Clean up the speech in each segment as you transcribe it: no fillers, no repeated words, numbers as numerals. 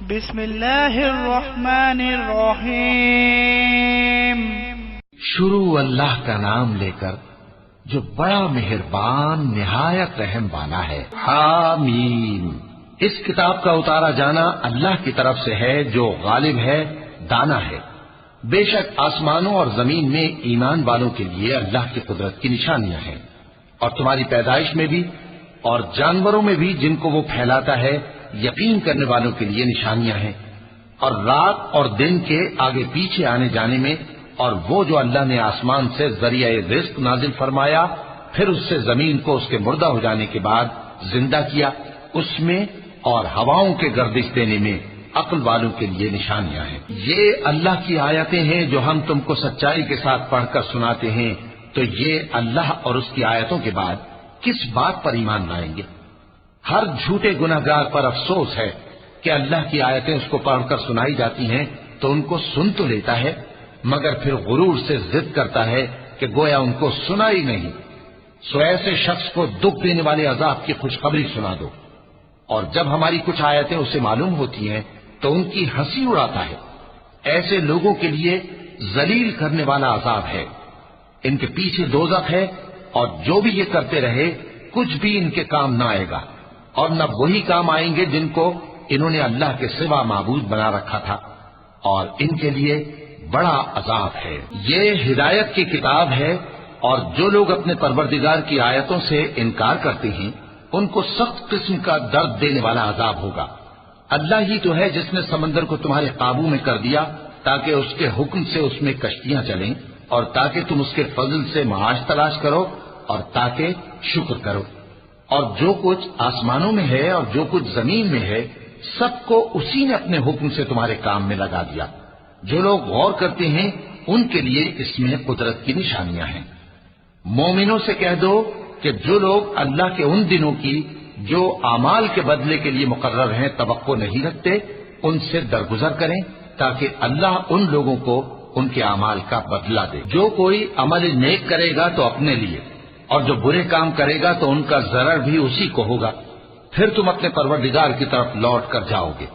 بسم اللہ الرحمن الرحیم۔ شروع اللہ کا نام لے کر جو بڑا مہربان نہایت رحم والا ہے۔ حامیم۔ اس کتاب کا اتارا جانا اللہ کی طرف سے ہے جو غالب ہے، دانا ہے۔ بے شک آسمانوں اور زمین میں ایمان والوں کے لیے اللہ کی قدرت کی نشانیاں ہیں، اور تمہاری پیدائش میں بھی اور جانوروں میں بھی جن کو وہ پھیلاتا ہے یقین کرنے والوں کے لیے نشانیاں ہیں، اور رات اور دن کے آگے پیچھے آنے جانے میں، اور وہ جو اللہ نے آسمان سے ذریعہ رزق نازل فرمایا پھر اس سے زمین کو اس کے مردہ ہو جانے کے بعد زندہ کیا، اس میں اور ہواؤں کے گردش دینے میں عقل والوں کے لیے نشانیاں ہیں۔ یہ اللہ کی آیتیں ہیں جو ہم تم کو سچائی کے ساتھ پڑھ کر سناتے ہیں، تو یہ اللہ اور اس کی آیتوں کے بعد کس بات پر ایمان لائیں گے؟ ہر جھوٹے گناہگار پر افسوس ہے کہ اللہ کی آیتیں اس کو پڑھ کر سنائی جاتی ہیں تو ان کو سن تو لیتا ہے، مگر پھر غرور سے ضد کرتا ہے کہ گویا ان کو سنا ہی نہیں۔ سو ایسے شخص کو دکھ دینے والے عذاب کی خوشخبری سنا دو، اور جب ہماری کچھ آیتیں اسے معلوم ہوتی ہیں تو ان کی ہنسی اڑاتا ہے۔ ایسے لوگوں کے لیے ذلیل کرنے والا عذاب ہے، ان کے پیچھے دوزخ ہے، اور جو بھی یہ کرتے رہے کچھ بھی ان کے کام نہ آئے گا، اور نہ وہی کام آئیں گے جن کو انہوں نے اللہ کے سوا معبود بنا رکھا تھا، اور ان کے لیے بڑا عذاب ہے۔ یہ ہدایت کی کتاب ہے، اور جو لوگ اپنے پروردگار کی آیتوں سے انکار کرتے ہیں ان کو سخت قسم کا درد دینے والا عذاب ہوگا۔ اللہ ہی تو ہے جس نے سمندر کو تمہارے قابو میں کر دیا تاکہ اس کے حکم سے اس میں کشتیاں چلیں، اور تاکہ تم اس کے فضل سے معاش تلاش کرو، اور تاکہ شکر کرو۔ اور جو کچھ آسمانوں میں ہے اور جو کچھ زمین میں ہے سب کو اسی نے اپنے حکم سے تمہارے کام میں لگا دیا۔ جو لوگ غور کرتے ہیں ان کے لیے اس میں قدرت کی نشانیاں ہیں۔ مومنوں سے کہہ دو کہ جو لوگ اللہ کے ان دنوں کی جو اعمال کے بدلے کے لیے مقرر ہیں توقع نہیں رکھتے ان سے درگزر کریں، تاکہ اللہ ان لوگوں کو ان کے اعمال کا بدلہ دے۔ جو کوئی عمل نیک کرے گا تو اپنے لیے، اور جو برے کام کرے گا تو ان کا ضرر بھی اسی کو ہوگا، پھر تم اپنے پروردگار کی طرف لوٹ کر جاؤ گے۔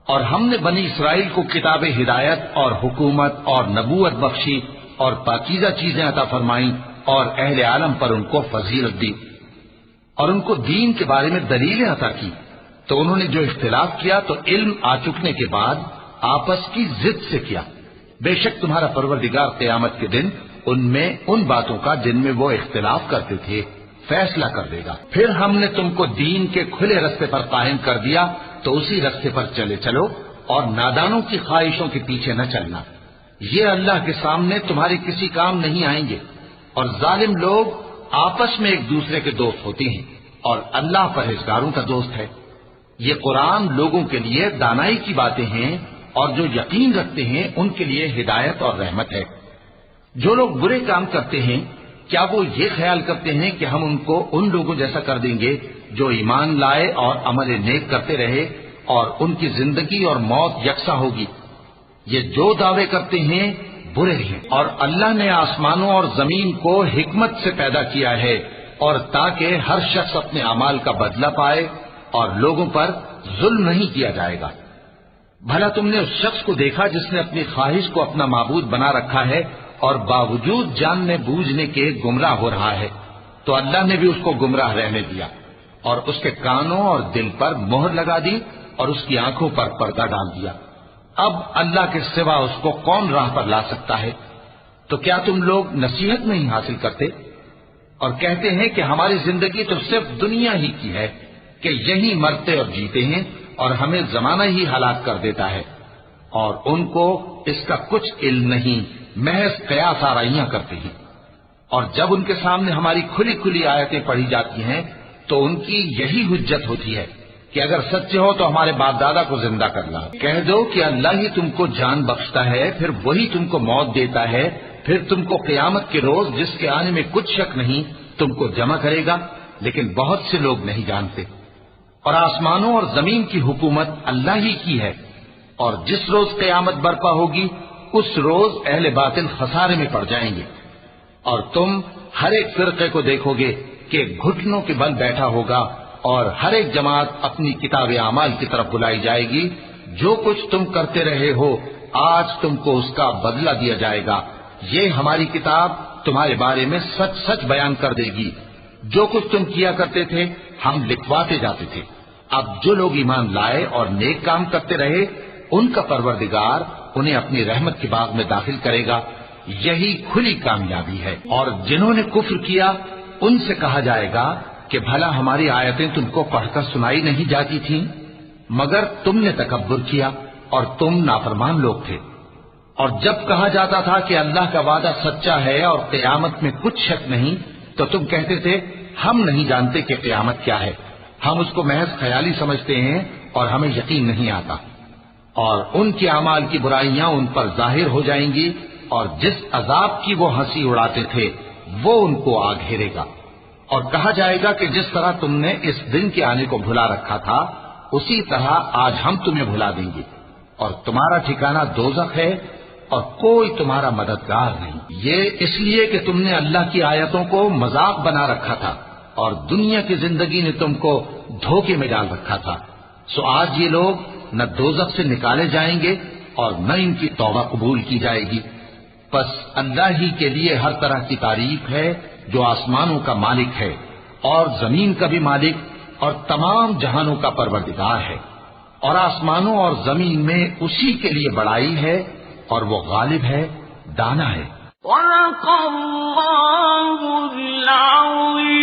اور ہم نے بنی اسرائیل کو کتاب ہدایت اور حکومت اور نبوت بخشی اور پاکیزہ چیزیں عطا فرمائیں، اور اہل عالم پر ان کو فضیلت دی، اور ان کو دین کے بارے میں دلیلیں عطا کی، تو انہوں نے جو اختلاف کیا تو علم آ چکنے کے بعد آپس کی ضد سے کیا۔ بے شک تمہارا پروردگار قیامت کے دن ان میں ان باتوں کا جن میں وہ اختلاف کرتے تھے فیصلہ کر دے گا۔ پھر ہم نے تم کو دین کے کھلے رستے پر قائم کر دیا تو اسی رستے پر چلے چلو، اور نادانوں کی خواہشوں کے پیچھے نہ چلنا، یہ اللہ کے سامنے تمہارے کسی کام نہیں آئیں گے۔ اور ظالم لوگ آپس میں ایک دوسرے کے دوست ہوتے ہیں، اور اللہ پرہیزگاروں کا دوست ہے۔ یہ قرآن لوگوں کے لیے دانائی کی باتیں ہیں، اور جو یقین رکھتے ہیں ان کے لیے ہدایت اور رحمت ہے۔ جو لوگ برے کام کرتے ہیں کیا وہ یہ خیال کرتے ہیں کہ ہم ان کو ان لوگوں جیسا کر دیں گے جو ایمان لائے اور عمل نیک کرتے رہے اور ان کی زندگی اور موت یکساں ہوگی؟ یہ جو دعوے کرتے ہیں برے ہیں۔ اور اللہ نے آسمانوں اور زمین کو حکمت سے پیدا کیا ہے، اور تاکہ ہر شخص اپنے اعمال کا بدلہ پائے اور لوگوں پر ظلم نہیں کیا جائے گا۔ بھلا تم نے اس شخص کو دیکھا جس نے اپنی خواہش کو اپنا معبود بنا رکھا ہے اور باوجود جاننے بوجھنے کے گمراہ ہو رہا ہے؟ تو اللہ نے بھی اس کو گمراہ رہنے دیا، اور اس کے کانوں اور دل پر مہر لگا دی، اور اس کی آنکھوں پر پردہ ڈال دیا۔ اب اللہ کے سوا اس کو کون راہ پر لا سکتا ہے؟ تو کیا تم لوگ نصیحت نہیں حاصل کرتے اور کہتے ہیں کہ ہماری زندگی تو صرف دنیا ہی کی ہے، کہ یہی مرتے اور جیتے ہیں، اور ہمیں زمانہ ہی ہلاک کر دیتا ہے، اور ان کو اس کا کچھ علم نہیں، محض قیاس آرائیاں کرتے ہیں۔ اور جب ان کے سامنے ہماری کھلی کھلی آیتیں پڑھی جاتی ہیں تو ان کی یہی حجت ہوتی ہے کہ اگر سچے ہو تو ہمارے باپ دادا کو زندہ کر لا۔ کہہ دو کہ اللہ ہی تم کو جان بخشتا ہے، پھر وہی تم کو موت دیتا ہے، پھر تم کو قیامت کے روز جس کے آنے میں کچھ شک نہیں تم کو جمع کرے گا، لیکن بہت سے لوگ نہیں جانتے۔ اور آسمانوں اور زمین کی حکومت اللہ ہی کی ہے، اور جس روز قیامت برپا ہوگی اس روز اہل باطل خسارے میں پڑ جائیں گے۔ اور تم ہر ایک فرقے کو دیکھو گے کہ گھٹنوں کے بل بیٹھا ہوگا، اور ہر ایک جماعت اپنی کتاب اعمال کی طرف بلائی جائے گی، جو کچھ تم کرتے رہے ہو آج تم کو اس کا بدلہ دیا جائے گا. یہ ہماری کتاب تمہارے بارے میں سچ سچ بیان کر دے گی. جو کچھ تم کیا کرتے تھے ہم لکھواتے جاتے تھے. اب جو لوگ ایمان لائے اور نیک کام کرتے رہے ان کا پروردگار انہیں اپنی رحمت کے باغ میں داخل کرے گا. یہی کھلی کامیابی ہے. اور جنہوں نے کفر کیا ان سے کہا جائے گا کہ بھلا ہماری آیتیں تم کو پڑھ کر سنائی نہیں جاتی تھیں؟ مگر تم نے تکبر کیا اور تم نافرمان لوگ تھے. اور جب کہا جاتا تھا کہ اللہ کا وعدہ سچا ہے اور قیامت میں کچھ شک نہیں تو تم کہتے تھے ہم نہیں جانتے کہ قیامت کیا ہے. ہم اس کو محض خیالی سمجھتے ہیں اور ہمیں یقین نہیں آتا. اور ان کے اعمال کی برائیاں ان پر ظاہر ہو جائیں گی اور جس عذاب کی وہ ہنسی اڑاتے تھے وہ ان کو آ گھیرے گا. اور کہا جائے گا کہ جس طرح تم نے اس دن کے آنے کو بھلا رکھا تھا اسی طرح آج ہم تمہیں بھلا دیں گے. اور تمہارا ٹھکانہ دوزخ ہے اور کوئی تمہارا مددگار نہیں. یہ اس لیے کہ تم نے اللہ کی آیتوں کو مذاق بنا رکھا تھا اور دنیا کی زندگی نے تم کو دھوکے میں ڈال رکھا تھا. سو آج یہ لوگ نہ دوزخ سے نکالے جائیں گے اور نہ ان کی توبہ قبول کی جائے گی. بس اللہ ہی کے لیے ہر طرح کی تعریف ہے جو آسمانوں کا مالک ہے اور زمین کا بھی مالک اور تمام جہانوں کا پروردگار ہے. اور آسمانوں اور زمین میں اسی کے لیے بڑائی ہے اور وہ غالب ہے، دانا ہے. وَلَقَ اللَّهُ الْعَظِيمُ.